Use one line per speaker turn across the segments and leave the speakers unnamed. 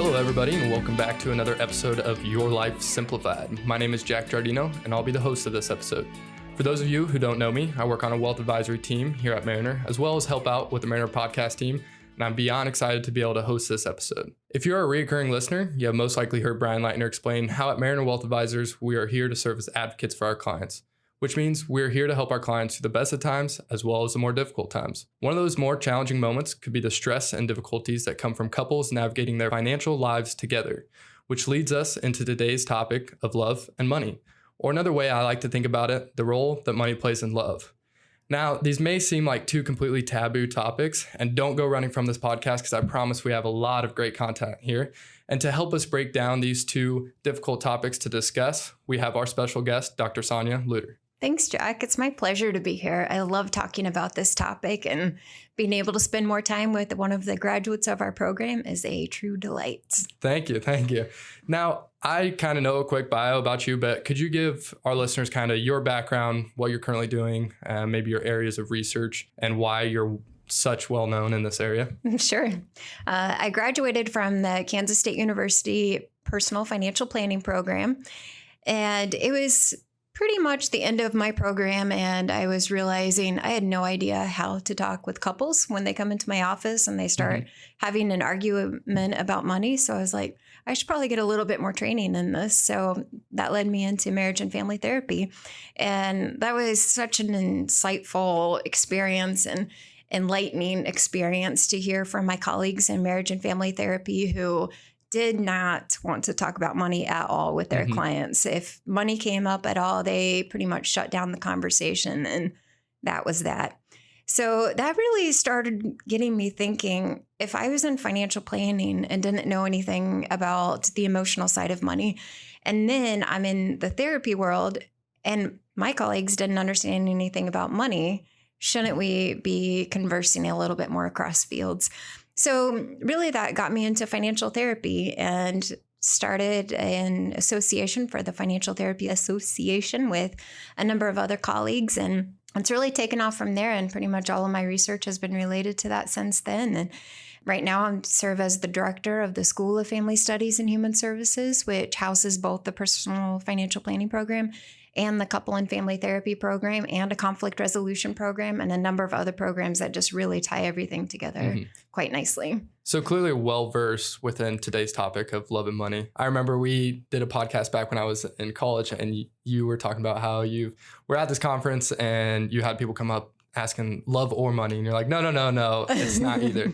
Hello, everybody, and welcome back to another episode of Your Life Simplified. My name is Jack Giardino, and I'll be the host of this episode. For those of you who don't know me, I work on a wealth advisory team here at Mariner, as well as help out with the Mariner podcast team, and I'm beyond excited to be able to host this episode. If you're a recurring listener, you have most likely heard Brian Leitner explain how at Mariner Wealth Advisors, we are here to serve as advocates for our clients, which means we're here to help our clients through the best of times as well as the more difficult times. One of those more challenging moments could be the stress and difficulties that come from couples navigating their financial lives together, which leads us into today's topic of love and money, or another way I like to think about it, the role that money plays in love. Now, these may seem like two completely taboo topics, and don't go running from this podcast because I promise we have a lot of great content here. And to help us break down these two difficult topics to discuss, we have our special guest, Dr. Sonya Lutter.
Thanks, Jack. It's my pleasure to be here. I love talking about this topic, and being able to spend more time with one of the graduates of our program is a true delight.
Thank you. Now, I kind of know a quick bio about you, but could you give our listeners kind of your background, what you're currently doing, maybe your areas of research, and why you're such well known in this area?
Sure. I graduated from the Kansas State University Personal Financial Planning program, and it was pretty much the end of my program, and I was realizing I had no idea how to talk with couples when they come into my office and they start having an argument about money. So I was like, I should probably get a little bit more training in this. So that led me into marriage and family therapy. And that was such an insightful experience and enlightening experience to hear from my colleagues in marriage and family therapy who did not want to talk about money at all with their clients. If money came up at all, they pretty much shut down the conversation, and that was that. So that really started getting me thinking, if I was in financial planning and didn't know anything about the emotional side of money, and then I'm in the therapy world and my colleagues didn't understand anything about money, shouldn't we be conversing a little bit more across fields? So really that got me into financial therapy and started an association for the Financial Therapy Association with a number of other colleagues. And it's really taken off from there. And pretty much all of my research has been related to that since then. And right now I serve as the director of the School of Family Studies and Human Services, which houses both the Personal Financial Planning Program and the Couple and Family Therapy Program and a Conflict Resolution Program and a number of other programs that just really tie everything together quite nicely.
So clearly well-versed within today's topic of love and money. I remember we did a podcast back when I was in college, and you were talking about how you were at this conference and you had people come up asking love or money. And you're like, no, it's not either.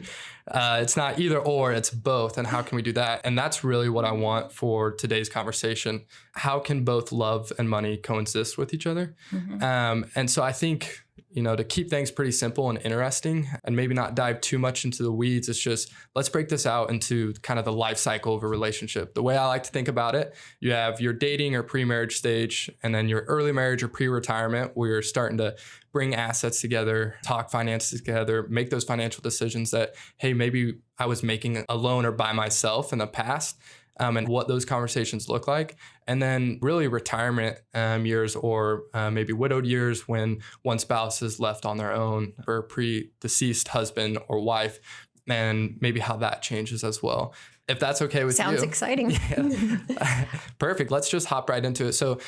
It's not either or, it's both. And how can we do that? And that's really what I want for today's conversation. How can both love and money coexist with each other? And so I think, to keep things pretty simple and interesting and maybe not dive too much into the weeds, it's just, let's break this out into kind of the life cycle of a relationship. The way I like to think about it, you have your dating or pre-marriage stage, and then your early marriage or pre-retirement, where you're starting to bring assets together, talk finances together, make those financial decisions that, hey, maybe I was making alone or by myself in the past. And what those conversations look like. And then really retirement years or maybe widowed years when one spouse is left on their own, or pre-deceased husband or wife, and maybe how that changes as well. If that's okay with you.
Sounds exciting.
Yeah. Perfect. Let's just hop right into it. So,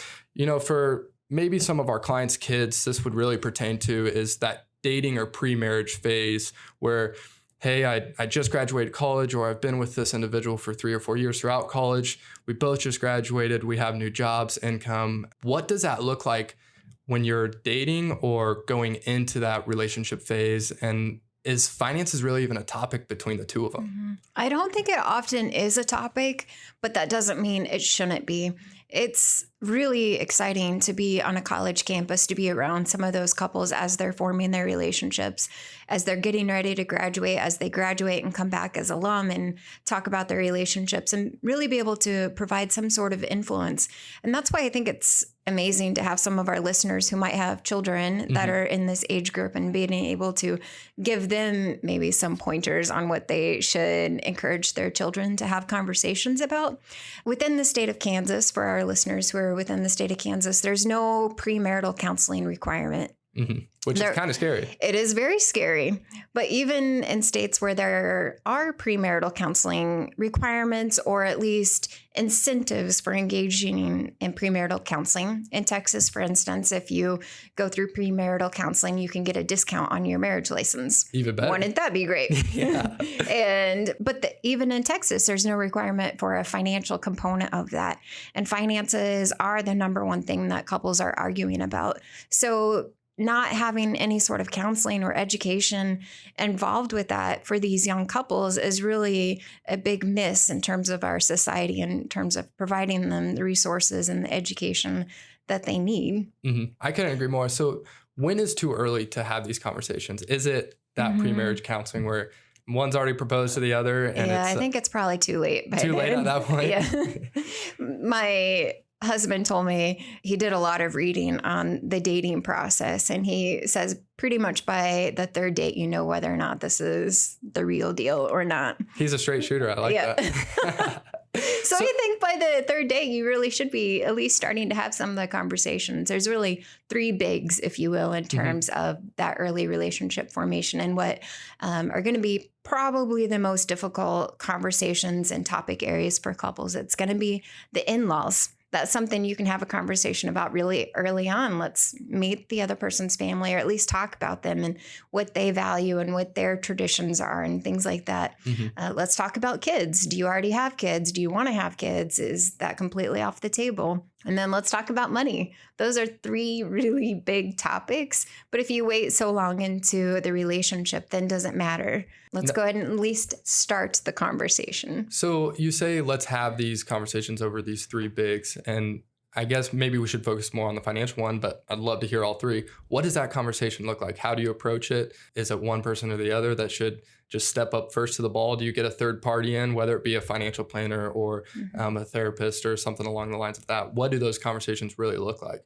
for maybe some of our clients' kids, this would really pertain to is that dating or pre-marriage phase where, hey, I just graduated college, or I've been with this individual for 3 or 4 years throughout college. We both just graduated. We have new jobs, income. What does that look like when you're dating or going into that relationship phase? And is finances really even a topic between the two of them?
I don't think it often is a topic, but that doesn't mean it shouldn't be. It's really exciting to be on a college campus, to be around some of those couples as they're forming their relationships, as they're getting ready to graduate, as they graduate and come back as alum and talk about their relationships and really be able to provide some sort of influence. And that's why I think it's amazing to have some of our listeners who might have children that are in this age group and being able to give them maybe some pointers on what they should encourage their children to have conversations about. Within the state of Kansas, for our listeners who are within the state of Kansas, there's no premarital counseling requirement
Which is kind of scary.
It is very scary. But even in states where there are premarital counseling requirements, or at least incentives for engaging in premarital counseling, in Texas, for instance, if you go through premarital counseling, you can get a discount on your marriage license.
Even better.
Wouldn't that be great?
Yeah.
But even in Texas, there's no requirement for a financial component of that. And finances are the number one thing that couples are arguing about. So not having any sort of counseling or education involved with that for these young couples is really a big miss in terms of our society, in terms of providing them the resources and the education that they need.
I couldn't agree more. So when is too early to have these conversations? Is it that pre-marriage counseling where one's already proposed to the other? And
I think it's probably too late.
Too late at that point?
Yeah. My husband told me he did a lot of reading on the dating process, and he says pretty much by the third date, you know whether or not this is the real deal or not.
He's a straight shooter. I like that.
So I think by the third date, you really should be at least starting to have some of the conversations. There's really three bigs, if you will, in terms of that early relationship formation, and what are going to be probably the most difficult conversations and topic areas for couples. It's going to be the in-laws. That's something you can have a conversation about really early on. Let's meet the other person's family, or at least talk about them and what they value and what their traditions are and things like that. Let's talk about kids. Do you already have kids? Do you want to have kids? Is that completely off the table? And then let's talk about money. Those are three really big topics. But if you wait so long into the relationship, then doesn't matter. Let's go ahead and at least start the conversation.
So you say let's have these conversations over these three bigs. And I guess maybe we should focus more on the financial one, but I'd love to hear all three. What does that conversation look like? How do you approach it? Is it one person or the other that should just step up first to the ball? Do you get a third party in, whether it be a financial planner or a therapist or something along the lines of that? What do those conversations really look like?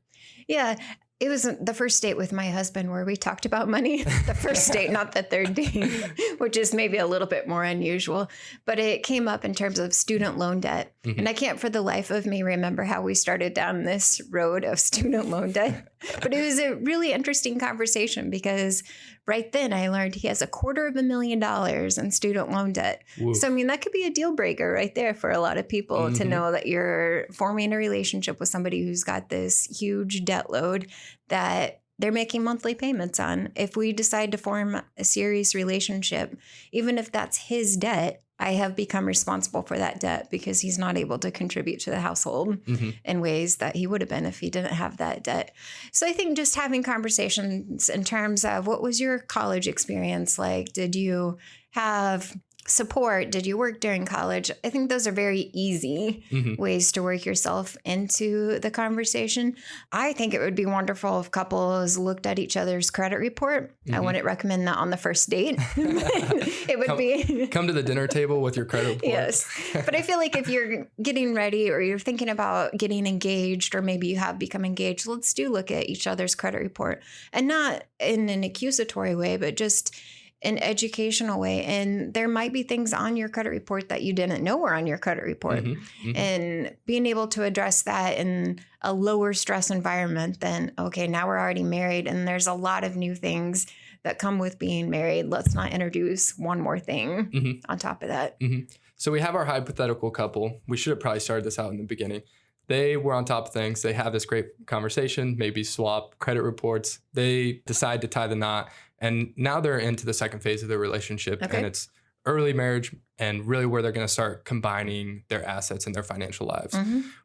Yeah, it was the first date with my husband where we talked about money. The first date, not the third date, which is maybe a little bit more unusual. But it came up in terms of student loan debt. And I can't for the life of me remember how we started down this road of student loan debt. But it was a really interesting conversation because right then I learned he has $250,000 in student loan debt. Whoa. So, I mean, that could be a deal breaker right there for a lot of people to know that you're forming a relationship with somebody who's got this huge debt load that they're making monthly payments on. If we decide to form a serious relationship, even if that's his debt, I have become responsible for that debt because he's not able to contribute to the household in ways that he would have been if he didn't have that debt. So I think just having conversations in terms of what was your college experience like? Did you have support? Did you work during college? I think those are very easy ways to work yourself into the conversation. I think it would be wonderful if couples looked at each other's credit report. I wouldn't recommend that on the first date. It would
come to the dinner table with your credit report.
Yes. But I feel like if you're getting ready or you're thinking about getting engaged, or maybe you have become engaged, let's look at each other's credit report, and not in an accusatory way, but just an educational way. And there might be things on your credit report that you didn't know were on your credit report. And being able to address that in a lower stress environment than, okay, now we're already married and there's a lot of new things that come with being married. Let's not introduce one more thing on top of that.
So we have our hypothetical couple. We should have probably started this out in the beginning. They were on top of things. They have this great conversation, maybe swap credit reports. They decide to tie the knot. And now they're into the second phase of their relationship. And it's early marriage, and really where they're going to start combining their assets and their financial lives.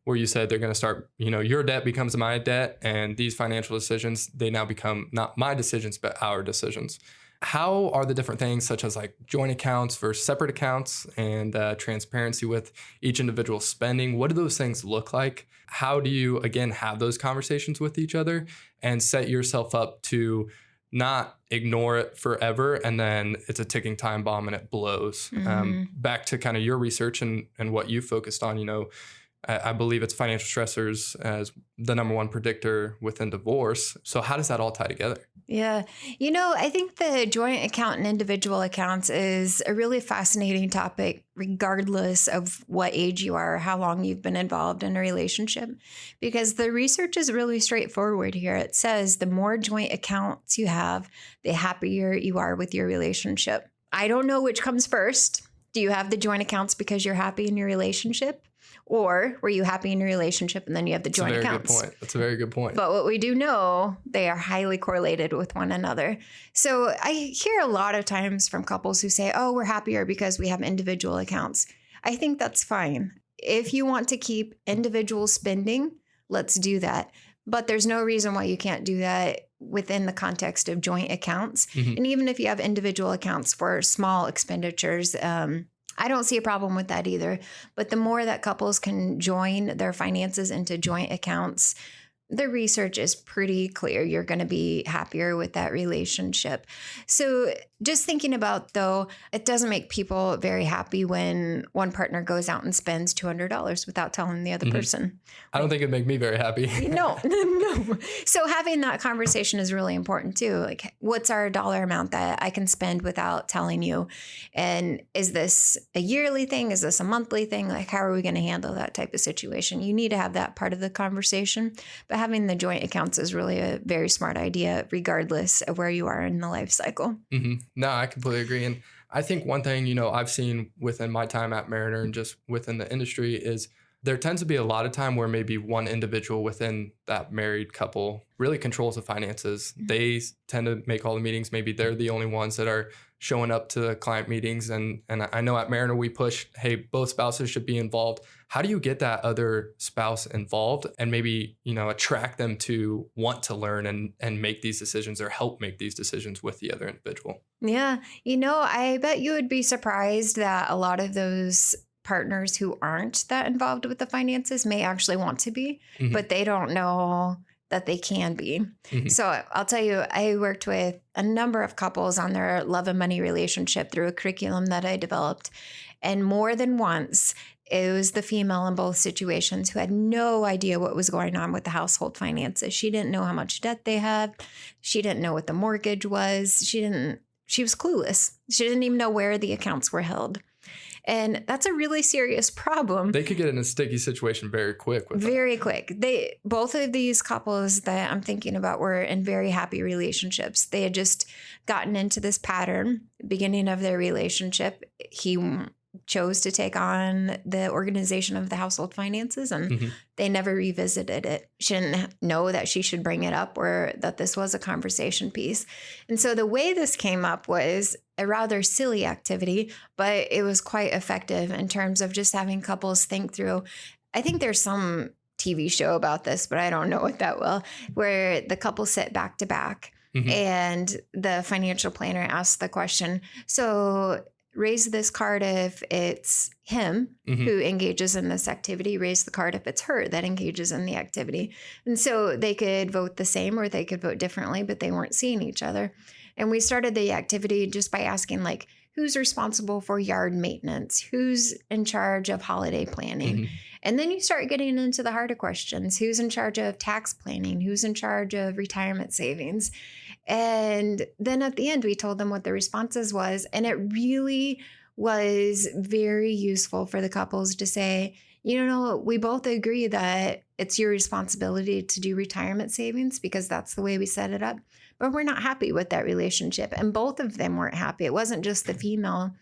Where you said they're going to start, your debt becomes my debt, and these financial decisions, they now become not my decisions, but our decisions. How are the different things such as like joint accounts versus separate accounts and transparency with each individual spending? What do those things look like? How do you, again, have those conversations with each other and set yourself up to not ignore it forever and then it's a ticking time bomb and it blows? Back to kind of your research and what you focused on, I believe it's financial stressors as the number one predictor within divorce. So how does that all tie together?
Yeah. I think the joint account and individual accounts is a really fascinating topic, regardless of what age you are or how long you've been involved in a relationship, because the research is really straightforward here. It says the more joint accounts you have, the happier you are with your relationship. I don't know which comes first. Do you have the joint accounts because you're happy in your relationship? Or were you happy in your relationship and then you have the joint accounts?
That's a very good point.
But what we do know, they are highly correlated with one another. So I hear a lot of times from couples who say, oh, we're happier because we have individual accounts. I think that's fine. If you want to keep individual spending, let's do that. But there's no reason why you can't do that within the context of joint accounts. Mm-hmm. And even if you have individual accounts for small expenditures, I don't see a problem with that either. But the more that couples can join their finances into joint accounts, the research is pretty clear. You're going to be happier with that relationship. So just thinking about, though, it doesn't make people very happy when one partner goes out and spends $200 without telling the other person.
I don't think it'd make me very happy.
No. So having that conversation is really important too. Like, what's our dollar amount that I can spend without telling you? And is this a yearly thing? Is this a monthly thing? Like, how are we going to handle that type of situation? You need to have that part of the conversation. But having the joint accounts is really a very smart idea, regardless of where you are in the life cycle.
Mm-hmm. No, I completely agree. And I think one thing, I've seen within my time at Mariner and just within the industry is there tends to be a lot of time where maybe one individual within that married couple really controls the finances. Mm-hmm. They tend to make all the meetings. Maybe they're the only ones that are showing up to the client meetings. And I know at Mariner, we push, hey, both spouses should be involved. How do you get that other spouse involved and maybe, attract them to want to learn and make these decisions or help make these decisions with the other individual?
Yeah. I bet you would be surprised that a lot of those partners who aren't that involved with the finances may actually want to be, mm-hmm. but they don't know that they can be. Mm-hmm. So I'll tell you, I worked with a number of couples on their love and money relationship through a curriculum that I developed. And more than once, it was the female in both situations who had no idea what was going on with the household finances. She didn't know how much debt they had. She didn't know what the mortgage was. She was clueless. She didn't even know where the accounts were held. And that's a really serious problem.
They could get in a sticky situation very quick.
Quick. Both of these couples that I'm thinking about were in very happy relationships. They had just gotten into this pattern, beginning of their relationship. He chose to take on the organization of the household finances, and mm-hmm. they never revisited it. She didn't know that she should bring it up or that this was a conversation piece. And so the way this came up was a rather silly activity, but it was quite effective in terms of just having couples think through. I think there's some TV show about this, but I don't know it that well, where the couple sit back to back, mm-hmm. and the financial planner asks the question, so raise this card if it's him, mm-hmm. who engages in this activity. Raise the card if it's her that engages in the activity. And so they could vote the same or they could vote differently, but they weren't seeing each other. And we started the activity just by asking, like, who's responsible for yard maintenance? Who's in charge of holiday planning? Mm-hmm. And then you start getting into the harder questions. Who's in charge of tax planning? Who's in charge of retirement savings? And then at the end, we told them what the responses was. And it really was very useful for the couples to say, we both agree that it's your responsibility to do retirement savings because that's the way we set it up. But we're not happy with that relationship. And both of them weren't happy. It wasn't just the female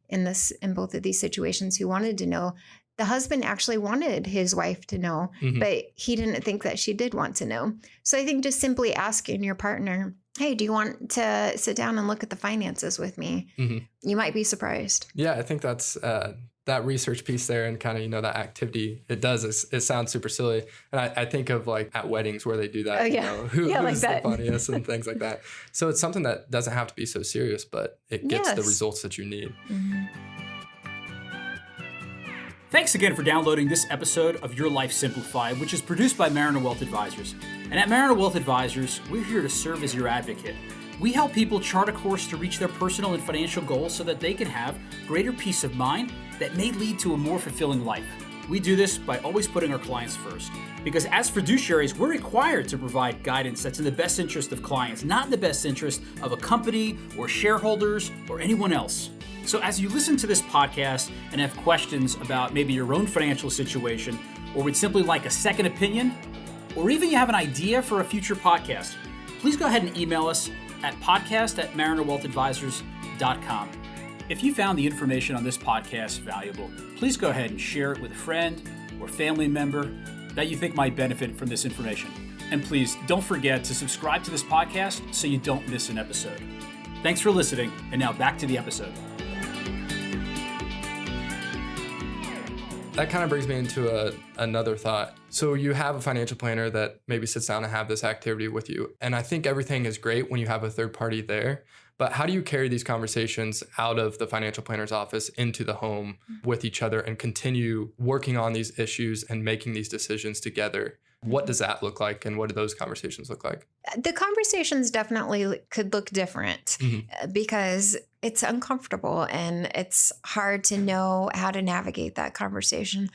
in both of these situations who wanted to know. The husband actually wanted his wife to know, mm-hmm. but he didn't think that she did want to know. So I think just simply asking your partner, hey, do you want to sit down and look at the finances with me? Mm-hmm. You might be surprised.
Yeah, I think that's that research piece there and kind of, that activity. It sounds super silly. And I think of like at weddings where they do that, who's like the funniest and things like that. So it's something that doesn't have to be so serious, but it gets the results that you need. Mm-hmm.
Thanks again for downloading this episode of Your Life Simplified, which is produced by Mariner Wealth Advisors. And at Mariner Wealth Advisors, we're here to serve as your advocate. We help people chart a course to reach their personal and financial goals so that they can have greater peace of mind that may lead to a more fulfilling life. We do this by always putting our clients first. Because as fiduciaries, we're required to provide guidance that's in the best interest of clients, not in the best interest of a company or shareholders or anyone else. So as you listen to this podcast and have questions about maybe your own financial situation, or would simply like a second opinion, or even you have an idea for a future podcast, please go ahead and email us at podcast@marinerwealthadvisors.com. If you found the information on this podcast valuable, please go ahead and share it with a friend or family member that you think might benefit from this information. And please don't forget to subscribe to this podcast so you don't miss an episode. Thanks for listening, and now back to the episode.
That kind of brings me into another thought. So you have a financial planner that maybe sits down and have this activity with you. And I think everything is great when you have a third party there. But how do you carry these conversations out of the financial planner's office into the home with each other and continue working on these issues and making these decisions together? What does that look like, and what do those conversations look like?
The conversations definitely could look different because it's uncomfortable and it's hard to know how to navigate that conversation.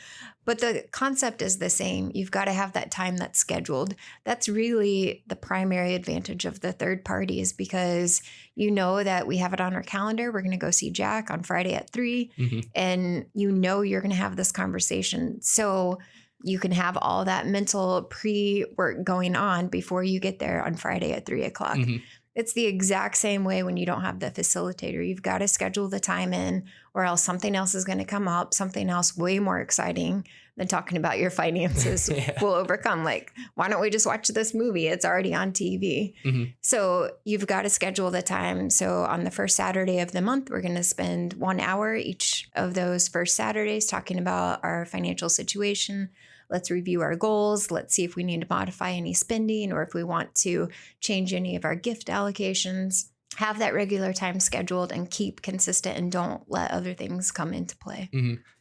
But the concept is the same. You've got to have that time that's scheduled. That's really the primary advantage of the third party, is because you know that we have it on our calendar. We're going to go see Jack on Friday at 3, and you know you're going to have this conversation. So you can have all that mental pre-work going on before you get there on Friday at 3 o'clock. It's the exact same way when you don't have the facilitator. You've got to schedule the time in, or else something else is going to come up, something else way more exciting than talking about your finances will overcome. Like, why don't we just watch this movie? It's already on TV. So you've got to schedule the time. So on the first Saturday of the month, we're going to spend 1 hour each of those first Saturdays talking about our financial situation. Let's review our goals. Let's see if we need to modify any spending, or if we want to change any of our gift allocations. Have that regular time scheduled and keep consistent, and don't let other things come into play.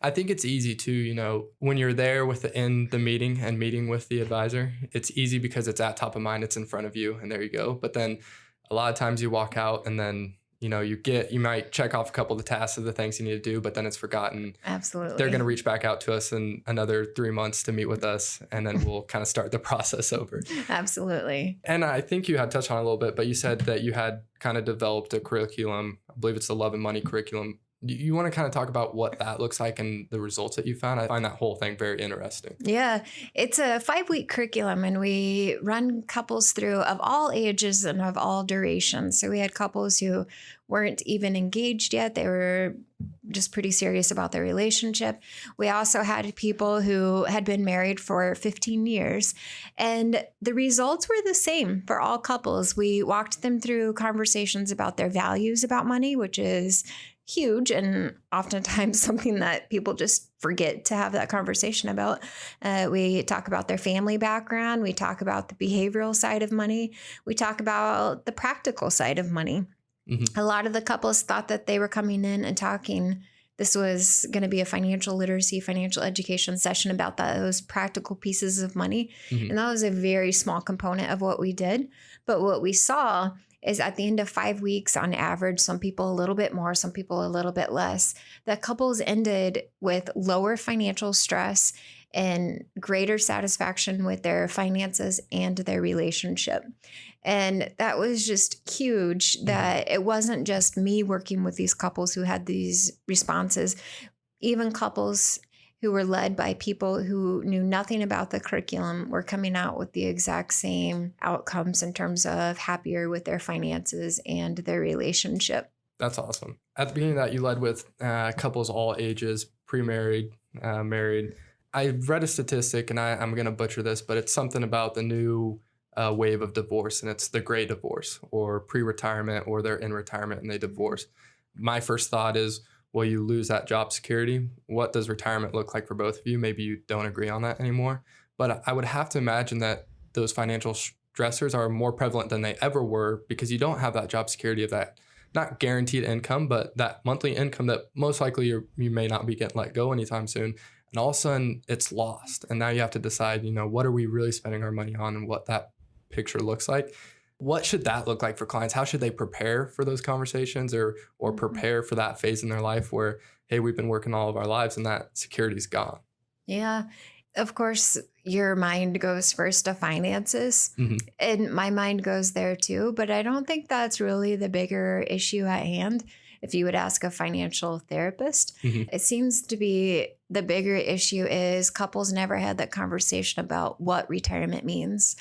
I think it's easy to, when you're there in the meeting and meeting with the advisor, it's easy because it's at top of mind. It's in front of you, and there you go. But then a lot of times you walk out and then you might check off a couple of the tasks of the things you need to do, but then it's forgotten.
Absolutely.
They're going to reach back out to us in another 3 months to meet with us, and then we'll kind of start the process over.
Absolutely.
And I think you had touched on it a little bit, but you said that you had kind of developed a curriculum. I believe it's the Love and Money curriculum. You want to kind of talk about what that looks like and the results that you found? I find that whole thing very interesting.
Yeah, it's a 5-week curriculum, and we run couples through of all ages and of all durations. So we had couples who weren't even engaged yet. They were just pretty serious about their relationship. We also had people who had been married for 15 years, and the results were the same for all couples. We walked them through conversations about their values about money, which is huge and oftentimes something that people just forget to have that conversation about. We talk about their family background. We talk about the behavioral side of money. We talk about the practical side of money. A lot of the couples thought that they were coming in and talking. This was going to be a financial literacy, financial education session about those practical pieces of money. And that was a very small component of what we did. But what we saw is at the end of 5 weeks, on average, some people a little bit more, some people a little bit less, the couples ended with lower financial stress and greater satisfaction with their finances and their relationship. And that was just huge, that it wasn't just me working with these couples who had these responses. Even couples who were led by people who knew nothing about the curriculum were coming out with the exact same outcomes in terms of happier with their finances and their relationship.
That's awesome. At the beginning of that, you led with couples all ages, pre-married, married. I read a statistic, and I'm going to butcher this, but it's something about the new wave of divorce, and it's the gray divorce, or pre-retirement, or they're in retirement and they divorce. My first thought is, well, you lose that job security. What does retirement look like for both of you? Maybe you don't agree on that anymore. But I would have to imagine that those financial stressors are more prevalent than they ever were, because you don't have that job security of that, not guaranteed income, but that monthly income that most likely you may not be getting let go anytime soon. And all of a sudden it's lost. And now you have to decide, what are we really spending our money on, and what that picture looks like. What should that look like for clients? How should they prepare for those conversations, or prepare for that phase in their life where, hey, we've been working all of our lives and that security's gone?
Yeah. Of course, your mind goes first to finances, and my mind goes there too. But I don't think that's really the bigger issue at hand. If you would ask a financial therapist, it seems to be the bigger issue is couples never had that conversation about what retirement means.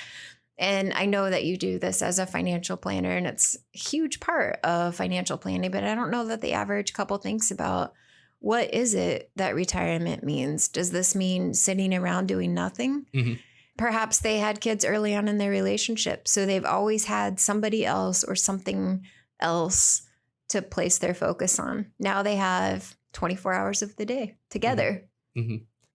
And I know that you do this as a financial planner, and it's a huge part of financial planning, but I don't know that the average couple thinks about what is it that retirement means. Does this mean sitting around doing nothing? Perhaps they had kids early on in their relationship, so they've always had somebody else or something else to place their focus on. Now they have 24 hours of the day together.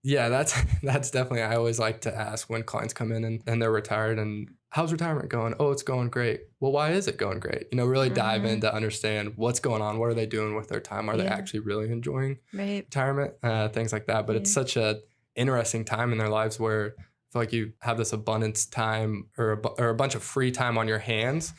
Yeah, that's definitely, I always like to ask when clients come in and they're retired and how's retirement going? Oh, it's going great. Well, why is it going great? Really dive in to understand what's going on. What are they doing with their time? Are they actually really enjoying retirement? Things like that. But it's such a interesting time in their lives where I feel like you have this abundance time or a bunch of free time on your hands,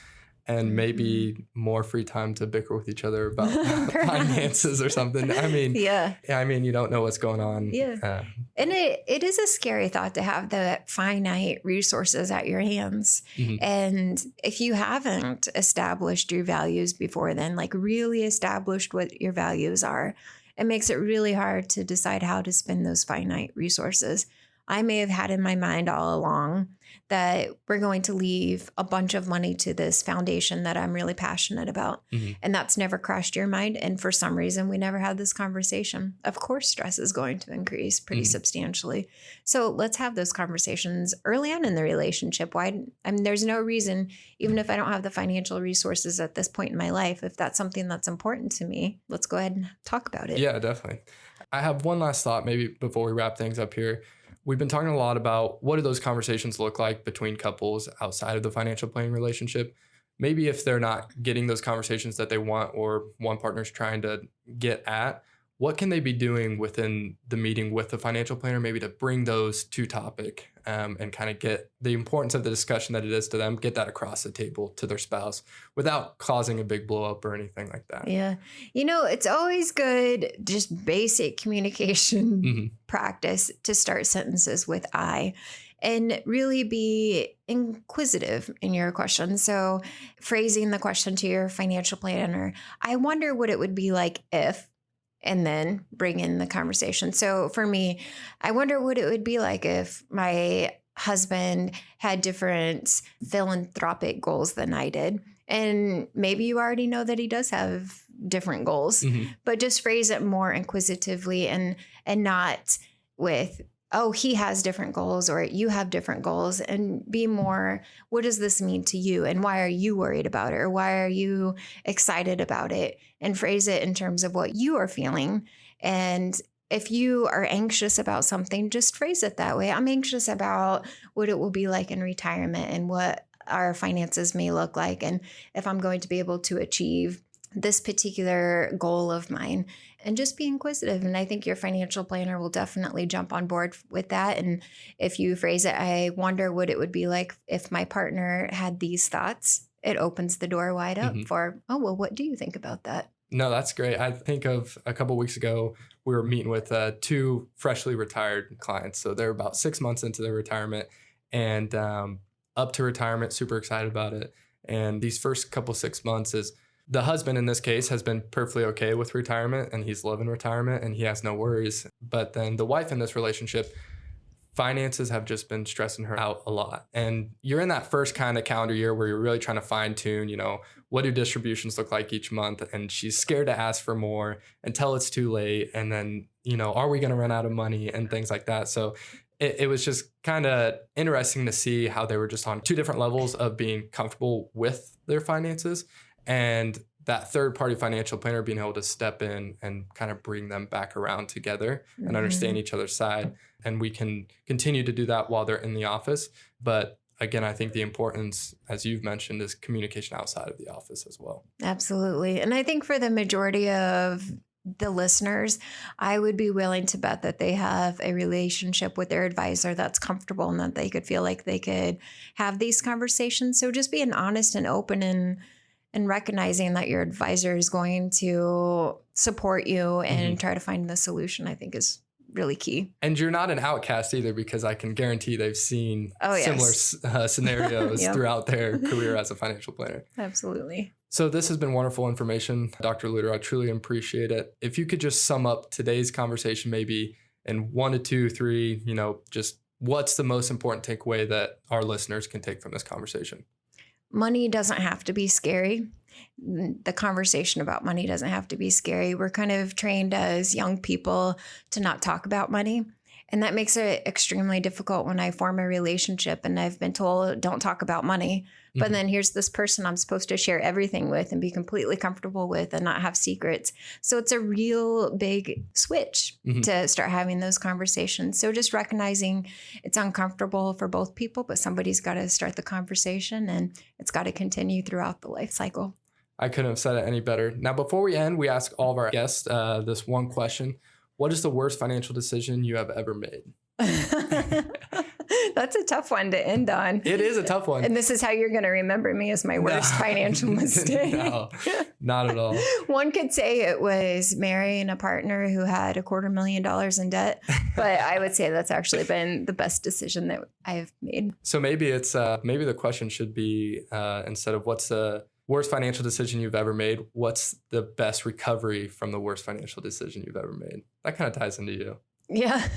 and maybe more free time to bicker with each other about finances or something. I mean, you don't know what's going on.
Yeah. And it is a scary thought to have the finite resources at your hands. And if you haven't established your values before then, like really established what your values are, it makes it really hard to decide how to spend those finite resources. I may have had in my mind all along that we're going to leave a bunch of money to this foundation that I'm really passionate about. And that's never crossed your mind. And for some reason, we never had this conversation. Of course, stress is going to increase pretty substantially. So let's have those conversations early on in the relationship. There's no reason, even if I don't have the financial resources at this point in my life, if that's something that's important to me, let's go ahead and talk about it.
Yeah, definitely. I have one last thought maybe before we wrap things up here. We've been talking a lot about what do those conversations look like between couples outside of the financial planning relationship. Maybe if they're not getting those conversations that they want or one partner's trying to get at, what can they be doing within the meeting with the financial planner maybe to bring those to topic and kind of get the importance of the discussion that it is to them, get that across the table to their spouse without causing a big blow up or anything like that?
Yeah. It's always good, just basic communication practice to start sentences with I and really be inquisitive in your question. So phrasing the question to your financial planner, I wonder what it would be like if, and then bring in the conversation. So for me, I wonder what it would be like if my husband had different philanthropic goals than I did. And maybe you already know that he does have different goals, but just phrase it more inquisitively and not with, oh, he has different goals or you have different goals, and be more, what does this mean to you? And why are you worried about it? Or why are you excited about it? And phrase it in terms of what you are feeling. And if you are anxious about something, just phrase it that way. I'm anxious about what it will be like in retirement and what our finances may look like, and if I'm going to be able to achieve this particular goal of mine, and just be inquisitive. And I think your financial planner will definitely jump on board with that. And if you phrase it, I wonder what it would be like if my partner had these thoughts, it opens the door wide up for, oh, well, what do you think about that?
No, that's great. I think of a couple of weeks ago, we were meeting with two freshly retired clients. So they're about 6 months into their retirement and up to retirement, super excited about it. And these first couple 6 months is the husband in this case has been perfectly okay with retirement and he's loving retirement and he has no worries. But then the wife in this relationship, finances have just been stressing her out a lot. And you're in that first kind of calendar year where you're really trying to fine tune, what do distributions look like each month? And she's scared to ask for more until it's too late. And then, are we going to run out of money and things like that? So it was just kind of interesting to see how they were just on two different levels of being comfortable with their finances, and that third party financial planner being able to step in and kind of bring them back around together and understand each other's side. And we can continue to do that while they're in the office. But again, I think the importance, as you've mentioned, is communication outside of the office as well.
Absolutely. And I think for the majority of the listeners, I would be willing to bet that they have a relationship with their advisor that's comfortable and that they could feel like they could have these conversations. So just being honest and open and recognizing that your advisor is going to support you and try to find the solution, I think is really key.
And you're not an outcast either, because I can guarantee they've seen similar scenarios throughout their career as a financial planner.
Absolutely.
So this has been wonderful information, Dr. Lutter. I truly appreciate it. If you could just sum up today's conversation, maybe in 1 to 2, 3, just what's the most important takeaway that our listeners can take from this conversation?
Money doesn't have to be scary. The conversation about money doesn't have to be scary. We're kind of trained as young people to not talk about money. And that makes it extremely difficult when I form a relationship and I've been told, don't talk about money. But then here's this person I'm supposed to share everything with and be completely comfortable with and not have secrets. So it's a real big switch to start having those conversations. So just recognizing it's uncomfortable for both people, but somebody's got to start the conversation and it's got to continue throughout the life cycle.
I couldn't have said it any better. Now, before we end, we ask all of our guests this one question. What is the worst financial decision you have ever made?
That's a tough one to end on.
It is a tough one.
And this is how you're going to remember me as my worst financial mistake.
No, not at all.
One could say it was marrying a partner who had $250,000 in debt, but I would say that's actually been the best decision that I've made.
So maybe it's maybe the question should be instead of what's the worst financial decision you've ever made, what's the best recovery from the worst financial decision you've ever made? That kind of ties into you.
Yeah.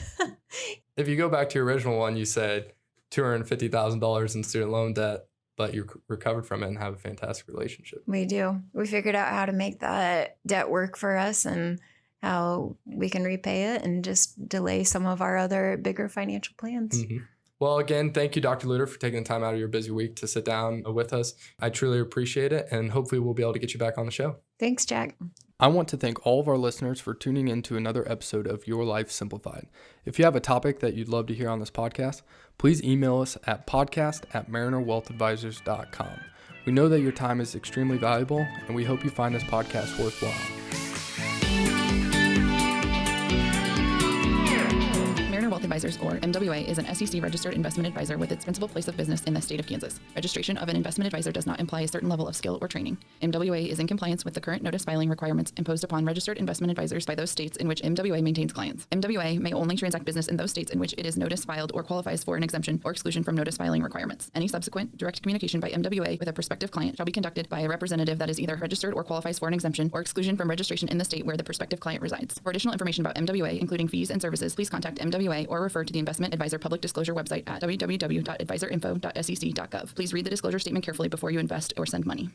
If you go back to your original one, you said $250,000 in student loan debt, but you recovered from it and have a fantastic relationship.
We do. We figured out how to make that debt work for us and how we can repay it and just delay some of our other bigger financial plans.
Well, again, thank you, Dr. Lutter, for taking the time out of your busy week to sit down with us. I truly appreciate it, and hopefully we'll be able to get you back on the show.
Thanks, Jack.
I want to thank all of our listeners for tuning in to another episode of Your Life Simplified. If you have a topic that you'd love to hear on this podcast, please email us at podcast@marinerwealthadvisors.com. We know that your time is extremely valuable, and we hope you find this podcast worthwhile.
Wealth Advisors, or MWA, is an SEC registered investment advisor with its principal place of business in the state of Kansas. Registration of an investment advisor does not imply a certain level of skill or training. MWA is in compliance with the current notice filing requirements imposed upon registered investment advisors by those states in which MWA maintains clients. MWA may only transact business in those states in which it is notice filed or qualifies for an exemption or exclusion from notice filing requirements. Any subsequent direct communication by MWA with a prospective client shall be conducted by a representative that is either registered or qualifies for an exemption or exclusion from registration in the state where the prospective client resides. For additional information about MWA, including fees and services, please contact MWA or refer to the Investment Advisor Public Disclosure website at www.advisorinfo.sec.gov. Please read the disclosure statement carefully before you invest or send money.